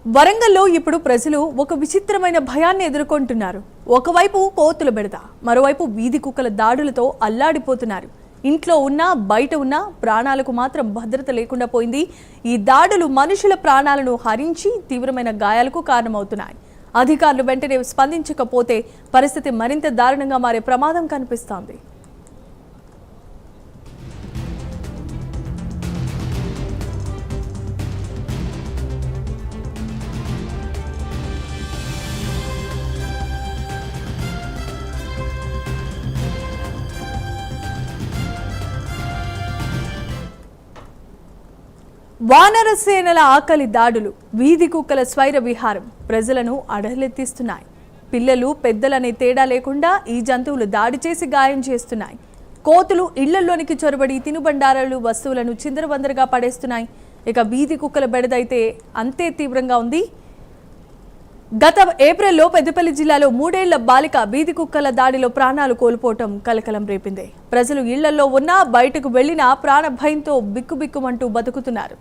వరంగల్లో ఇప్పుడు ప్రజలు ఒక విచిత్రమైన భయాన్ని ఎదుర్కొంటున్నారు. ఒకవైపు కోతుల బెడద, మరోవైపు వీధి కుక్కల దాడులతో అల్లాడిపోతున్నారు. ఇంట్లో ఉన్నా బయట ఉన్నా ప్రాణాలకు మాత్రం భద్రత లేకుండా పోయింది. ఈ దాడులు మనుషుల ప్రాణాలను హరించి తీవ్రమైన గాయాలకు కారణమవుతున్నాయి. అధికారులు వెంటనే స్పందించకపోతే పరిస్థితి మరింత దారుణంగా మారే ప్రమాదం కనిపిస్తోంది. వానరసేనల ఆకలి దాడులు, వీధి కుక్కల స్వైర విహారం ప్రజలను అడలెత్తిస్తున్నాయి. పిల్లలు పెద్దలనే తేడా లేకుండా ఈ జంతువులు దాడి చేసి గాయం చేస్తున్నాయి. కోతులు ఇళ్లలోనికి చొరబడి తినుబండారాలు వస్తువులను చిందరవందరగా పడేస్తున్నాయి. ఇక వీధి కుక్కల బెడదైతే అంతే తీవ్రంగా ఉంది. గత ఏప్రిల్లో పెద్దపల్లి జిల్లాలో 3 ఏళ్ల బాలిక వీధి కుక్కల దాడిలో ప్రాణాలు కోల్పోవటం కలకలం రేపింది. ప్రజలు ఇళ్లలో ఉన్నా బయటకు వెళ్లినా ప్రాణ భయంతో బిక్కుబిక్కుమంటూ బతుకుతున్నారు.